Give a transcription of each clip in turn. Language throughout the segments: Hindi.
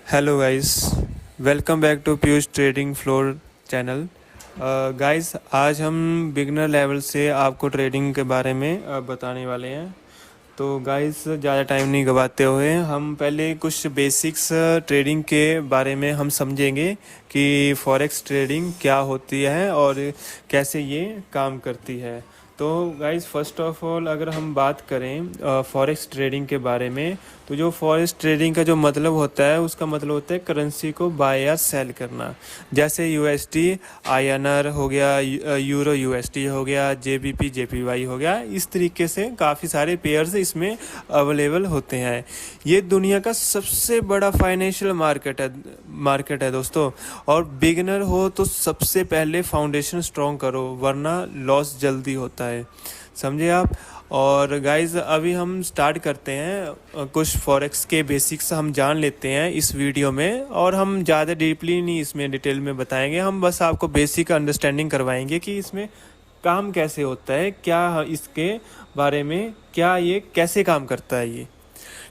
Hello guys, welcome back to Piyush trading floor channel. Guys, आज हम बिगनर लेवल से आपको ट्रेडिंग के बारे में बताने वाले हैं। तो गाइस, ज़्यादा टाइम नहीं गवाते हुए हम पहले कुछ बेसिक्स ट्रेडिंग के बारे में हम समझेंगे कि फॉरेक्स ट्रेडिंग क्या होती है और कैसे ये काम करती है। तो गाइस, फर्स्ट ऑफ ऑल अगर हम बात करें फॉरेक्स ट्रेडिंग के बारे में, तो जो फॉरेक्स ट्रेडिंग का जो मतलब होता है उसका मतलब होता है करेंसी को बाय या सेल करना। जैसे यूएसडी आईएनआर हो गया, यूरो यूएसडी हो गया, जेबीपी जेपीवाई हो गया, इस तरीके से काफ़ी सारे पेयर्स इसमें अवेलेबल होते हैं। ये दुनिया का सबसे बड़ा फाइनेंशियल मार्केट है दोस्तों। और बिगिनर हो तो सबसे पहले फाउंडेशन स्ट्रॉन्ग करो, वरना लॉस जल्दी होता है, समझे आप। और गाइज, अभी हम स्टार्ट करते हैं, कुछ फॉरेक्स के बेसिक्स हम जान लेते हैं इस वीडियो में। और हम ज़्यादा डीपली नहीं इसमें डिटेल में बताएंगे, हम बस आपको बेसिक अंडरस्टैंडिंग करवाएंगे कि इसमें काम कैसे होता है, क्या इसके बारे में, क्या ये कैसे काम करता है ये।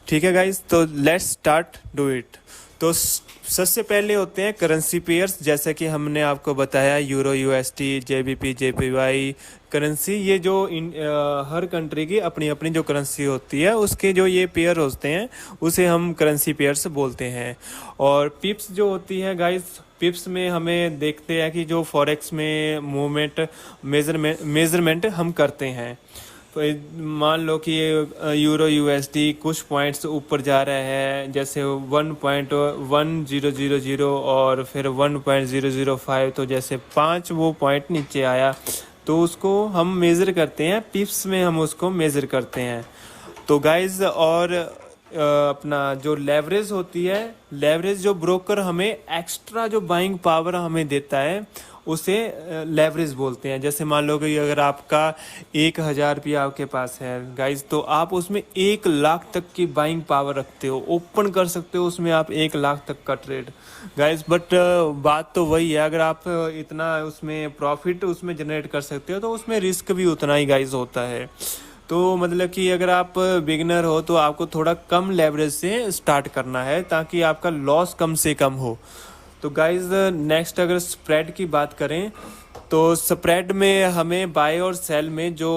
ठीक है गाइज, तो लेट्स स्टार्ट डू इट। तो सबसे पहले होते हैं करेंसी पेयर्स, जैसे कि हमने आपको बताया euro USD JBP JPY currency. ये जो हर कंट्री की अपनी अपनी जो करेंसी होती है उसके जो ये पेयर होते हैं उसे हम करेंसी पेयर्स बोलते हैं। और पिप्स जो होती है गाइस, पिप्स में हमें देखते हैं कि जो फॉरेक्स में मूवमेंट मेजरमेंट हम करते हैं। तो मान लो कि ये यूरो यूएसडी कुछ पॉइंट्स ऊपर जा रहा है, जैसे 1.1000 और फिर 1.005, तो जैसे 5 वो पॉइंट नीचे आया तो उसको हम मेज़र करते हैं, पिप्स में हम उसको मेज़र करते हैं। तो गाइज, और अपना जो लेवरेज होती है, लेवरेज जो ब्रोकर हमें एक्स्ट्रा जो बाइंग पावर हमें देता है उसे लेवरेज बोलते हैं। जैसे मान लो कि अगर आपका 1000 रुपया आपके पास है गाइज, तो आप उसमें 1 लाख तक की बाइंग पावर रखते हो, ओपन कर सकते हो उसमें आप 1 लाख तक का ट्रेड गाइज। बट बात तो वही है, अगर आप इतना उसमें प्रॉफिट उसमें जनरेट कर सकते हो तो उसमें रिस्क भी उतना ही गाइज होता है। तो मतलब कि अगर आप बिगिनर हो तो आपको थोड़ा कम लेवरेज से स्टार्ट करना है ताकि आपका लॉस कम से कम हो। तो गाइज, नेक्स्ट अगर स्प्रेड की बात करें तो स्प्रेड में हमें बाय और सेल में जो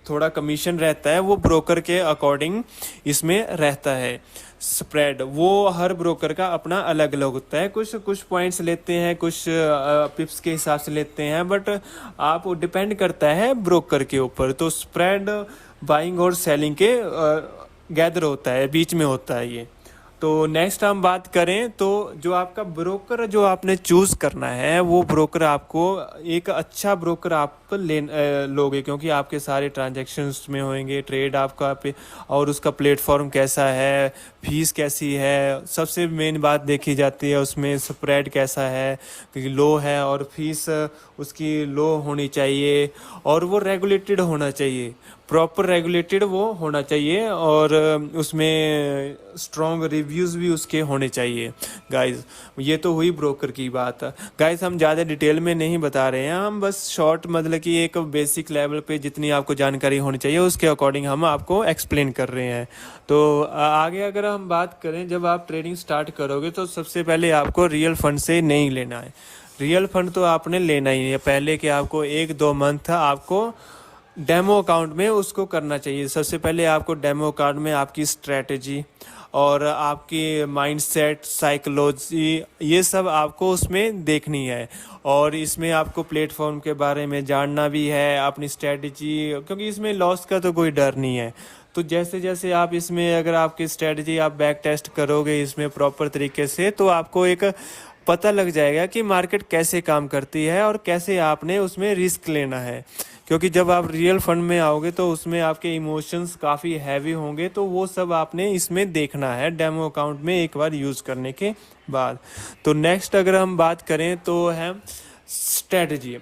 थोड़ा कमीशन रहता है वो ब्रोकर के अकॉर्डिंग इसमें रहता है। स्प्रेड वो हर ब्रोकर का अपना अलग अलग होता है, कुछ पॉइंट्स लेते हैं, कुछ पिप्स के हिसाब से लेते हैं, बट आप डिपेंड करता है ब्रोकर के ऊपर। तो स्प्रेड बाइंग और सेलिंग के गैदर होता है, बीच में होता है ये। तो नेक्स्ट हम बात करें तो जो आपका ब्रोकर जो आपने चूज करना है वो ब्रोकर आपको एक अच्छा ब्रोकर आप लोगे, क्योंकि आपके सारे ट्रांजैक्शंस में होंगे ट्रेड आपका पे, और उसका प्लेटफॉर्म कैसा है, फीस कैसी है, सबसे मेन बात देखी जाती है उसमें स्प्रेड कैसा है, क्योंकि लो है और फीस उसकी लो होनी चाहिए और वो रेगुलेटेड होना चाहिए, प्रॉपर रेगुलेटेड वो होना चाहिए, और उसमें स्ट्रॉन्ग रिव्यूज़ भी उसके होने चाहिए गाइस। ये तो हुई ब्रोकर की बात गाइस, हम ज़्यादा डिटेल में नहीं बता रहे हैं, हम बस शॉर्ट मतलब कि एक बेसिक लेवल पे जितनी आपको जानकारी होनी चाहिए उसके अकॉर्डिंग हम आपको एक्सप्लेन कर रहे हैं। तो आगे अगर हम बात करें, जब आप ट्रेडिंग स्टार्ट करोगे तो सबसे पहले आपको रियल फंड से नहीं लेना है। रियल फंड तो आपने लेना ही है पहले कि आपको 1-2 मंथ आपको डेमो अकाउंट में उसको करना चाहिए। सबसे पहले आपको डेमो अकाउंट में आपकी स्ट्रेटजी और आपकी माइंडसेट, साइकोलॉजी, ये सब आपको उसमें देखनी है। और इसमें आपको प्लेटफॉर्म के बारे में जानना भी है, अपनी स्ट्रेटजी, क्योंकि इसमें लॉस का तो कोई डर नहीं है। तो जैसे जैसे आप इसमें अगर आपकी स्ट्रेटजी आप बैक टेस्ट करोगे इसमें प्रॉपर तरीके से, तो आपको एक पता लग जाएगा कि मार्केट कैसे काम करती है और कैसे आपने उसमें रिस्क लेना है। क्योंकि जब आप रियल फंड में आओगे तो उसमें आपके इमोशंस काफ़ी हैवी होंगे, तो वो सब आपने इसमें देखना है डेमो अकाउंट में एक बार यूज़ करने के बाद। तो नेक्स्ट अगर हम बात करें तो है स्ट्रेटजी।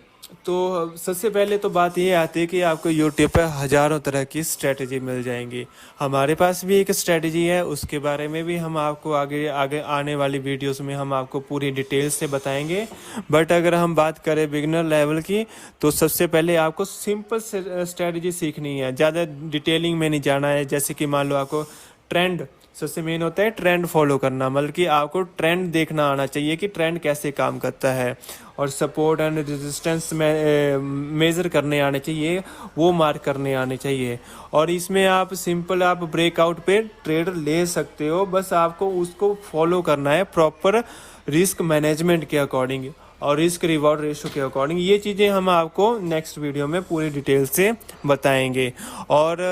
तो सबसे पहले तो बात ये आती है कि आपको यूट्यूब पे हज़ारों तरह की स्ट्रेटजी मिल जाएंगी। हमारे पास भी एक स्ट्रेटजी है, उसके बारे में भी हम आपको आगे आगे आने वाली वीडियोस में हम आपको पूरी डिटेल से बताएंगे। बट अगर हम बात करें बिगिनर लेवल की, तो सबसे पहले आपको सिंपल स्ट्रेटजी सीखनी है, ज़्यादा डिटेलिंग में नहीं जाना है। जैसे कि मान लो आपको ट्रेंड सबसे मेन होता है ट्रेंड फॉलो करना, मतलब कि आपको ट्रेंड देखना आना चाहिए कि ट्रेंड कैसे काम करता है, और सपोर्ट एंड रेजिस्टेंस में मेज़र करने आने चाहिए, वो मार्क करने आने चाहिए। और इसमें आप सिंपल आप ब्रेकआउट पे ट्रेड ले सकते हो, बस आपको उसको फॉलो करना है प्रॉपर रिस्क मैनेजमेंट के अकॉर्डिंग और रिस्क रिवॉर्ड रेशो के अकॉर्डिंग। ये चीज़ें हम आपको नेक्स्ट वीडियो में पूरी डिटेल से बताएंगे। और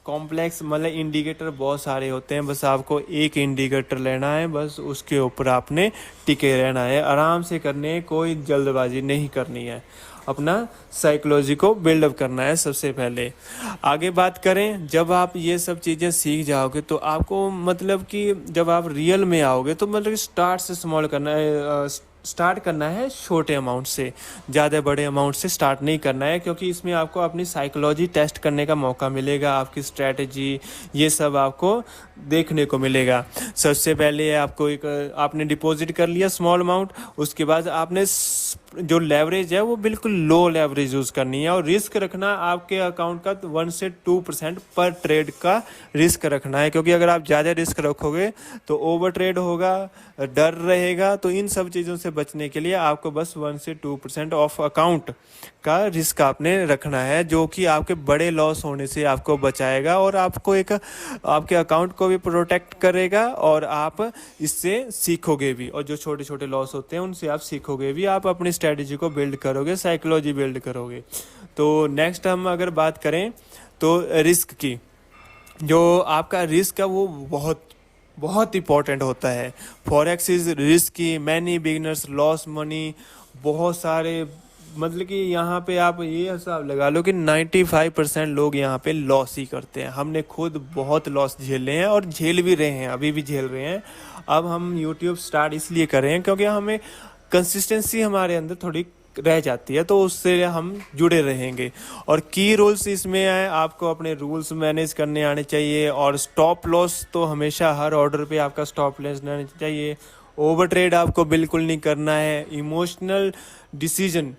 कॉम्प्लेक्स मतलब इंडिकेटर बहुत सारे होते हैं, बस आपको एक इंडिकेटर लेना है, बस उसके ऊपर आपने टिके रहना है, आराम से करने है, कोई जल्दबाजी नहीं करनी है, अपना साइकोलॉजी को बिल्डअप करना है सबसे पहले। आगे बात करें, जब आप ये सब चीज़ें सीख जाओगे तो आपको मतलब कि जब आप रियल में आओगे तो मतलब कि स्टार्ट से स्मॉल करना है, स्टार्ट करना है छोटे अमाउंट से, ज़्यादा बड़े अमाउंट से स्टार्ट नहीं करना है, क्योंकि इसमें आपको अपनी साइकोलॉजी टेस्ट करने का मौका मिलेगा, आपकी स्ट्रैटेजी ये सब आपको देखने को मिलेगा। सबसे पहले आपको आपने डिपॉजिट कर लिया स्मॉल अमाउंट, उसके बाद आपने जो लेवरेज है वो बिल्कुल लो लेवरेज यूज़ करनी है, और रिस्क रखना आपके अकाउंट का 1 से 2% पर ट्रेड का रिस्क रखना है, क्योंकि अगर आप ज़्यादा रिस्क रखोगे तो ओवर ट्रेड होगा, डर रहेगा। तो इन सब चीज़ों से बचने के लिए आपको बस 1 से 2% ऑफ अकाउंट का रिस्क आपने रखना है, जो कि आपके बड़े लॉस होने से आपको बचाएगा और आपको एक आपके अकाउंट को भी प्रोटेक्ट करेगा, और आप इससे सीखोगे भी, और जो छोटे छोटे लॉस होते हैं उनसे आप सीखोगे भी, आप अपनी स्ट्रेटजी को बिल्ड करोगे, साइकोलॉजी बिल्ड करोगे। तो नेक्स्ट हम अगर बात करें तो रिस्क की, जो आपका रिस्क है वो बहुत इंपॉर्टेंट होता है। Forex is risky, many beginners loss money, बहुत सारे मतलब कि यहाँ पे आप ये हिसाब लगा लो कि 95% लोग यहाँ पे लॉस ही करते हैं। हमने खुद बहुत लॉस झेले हैं और झेल भी रहे हैं, अभी भी झेल रहे हैं। अब हम यूट्यूब स्टार्ट इसलिए कर रहे हैं क्योंकि हमें कंसिस्टेंसी हमारे अंदर थोड़ी रह जाती है, तो उससे हम जुड़े रहेंगे। और की रूल्स इसमें है, आपको अपने रूल्स मैनेज करने आने चाहिए, और स्टॉप लॉस तो हमेशा हर ऑर्डर पे आपका स्टॉप लॉस रहना चाहिए। ओवर ट्रेड आपको बिल्कुल नहीं करना है। इमोशनल डिसीजन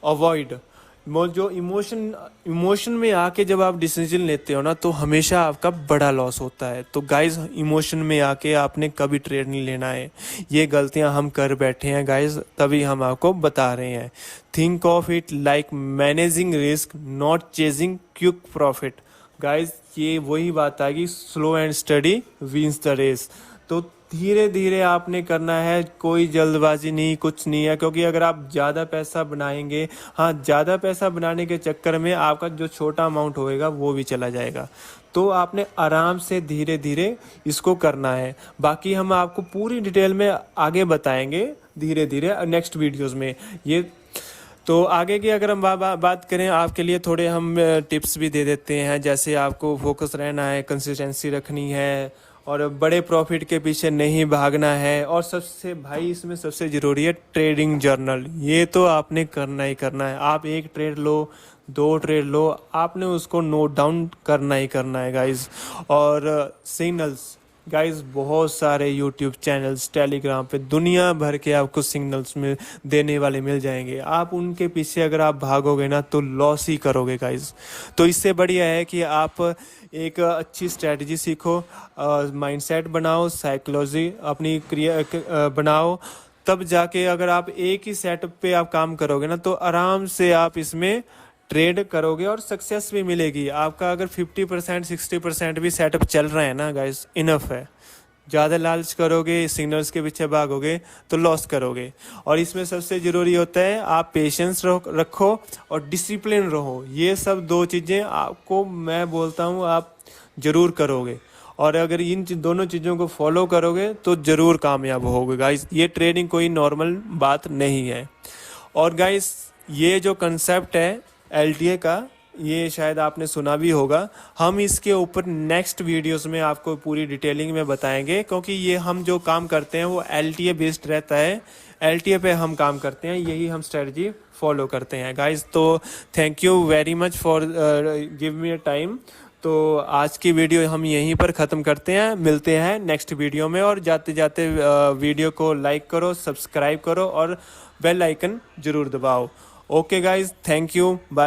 अवॉइड, जो इमोशन में आके जब आप डिसीजन लेते हो ना तो हमेशा आपका बड़ा लॉस होता है। तो गाइज इमोशन में आके आपने कभी ट्रेड नहीं लेना है, ये गलतियां हम कर बैठे हैं गाइज, तभी हम आपको बता रहे हैं। Think of it like managing risk, not chasing quick profit. Guys ये वही बात आ गई, slow and steady wins the race. तो धीरे धीरे आपने करना है, कोई जल्दबाजी नहीं, कुछ नहीं है, क्योंकि अगर आप ज़्यादा पैसा बनाएंगे, हाँ ज़्यादा पैसा बनाने के चक्कर में आपका जो छोटा अमाउंट होएगा वो भी चला जाएगा। तो आपने आराम से धीरे धीरे इसको करना है। बाकी हम आपको पूरी डिटेल में आगे बताएंगे धीरे धीरे नेक्स्ट वीडियोज़ में। ये तो आगे की अगर हम बात करें, आपके लिए थोड़े हम टिप्स भी दे देते हैं, जैसे आपको फोकस रहना है, कंसिस्टेंसी रखनी है, और बड़े प्रॉफिट के पीछे नहीं भागना है, और सबसे भाई इसमें सबसे ज़रूरी है ट्रेडिंग जर्नल। ये तो आपने करना ही करना है। आप एक ट्रेड लो, 2 ट्रेड लो, आपने उसको नोट डाउन करना ही करना है गाइज। और सिग्नल्स गाइज, बहुत सारे यूट्यूब चैनल्स, टेलीग्राम पे दुनिया भर के आपको सिग्नल्स में देने वाले मिल जाएंगे। आप उनके पीछे अगर आप भागोगे ना तो लॉस ही करोगे गाइज। तो इससे बढ़िया है कि आप एक अच्छी स्ट्रेटजी सीखो, माइंडसेट बनाओ, साइकोलॉजी अपनी बनाओ, तब जाके अगर आप एक ही सेटअप पे आप काम करोगे ना तो आराम से आप इसमें ट्रेड करोगे और सक्सेस भी मिलेगी। आपका अगर 50% 60% भी सेटअप चल रहा है ना गाइस, इनफ है। ज़्यादा लालच करोगे, सिग्नल्स के पीछे भागोगे तो लॉस करोगे। और इसमें सबसे ज़रूरी होता है आप पेशेंस रखो और डिसिप्लिन रहो। ये सब 2 चीज़ें आपको मैं बोलता हूँ आप ज़रूर करोगे, और अगर इन दोनों चीज़ों को फॉलो करोगे तो ज़रूर कामयाब होगे गाइस। ये ट्रेडिंग कोई नॉर्मल बात नहीं है। और गाइस ये जो कंसेप्ट है LTA का, ये शायद आपने सुना भी होगा। हम इसके ऊपर नेक्स्ट वीडियोस में आपको पूरी डिटेलिंग में बताएंगे, क्योंकि ये हम जो काम करते हैं वो LTA बेस्ड रहता है। LTA पे हम काम करते हैं, यही हम स्ट्रेटजी फॉलो करते हैं गाइस। तो thank you very much for give me a time. तो आज की वीडियो हम यहीं पर ख़त्म करते हैं, मिलते हैं नेक्स्ट वीडियो में। और जाते जाते वीडियो को लाइक करो, सब्सक्राइब करो और बेल आइकन ज़रूर दबाओ। Okay guys, thank you, bye.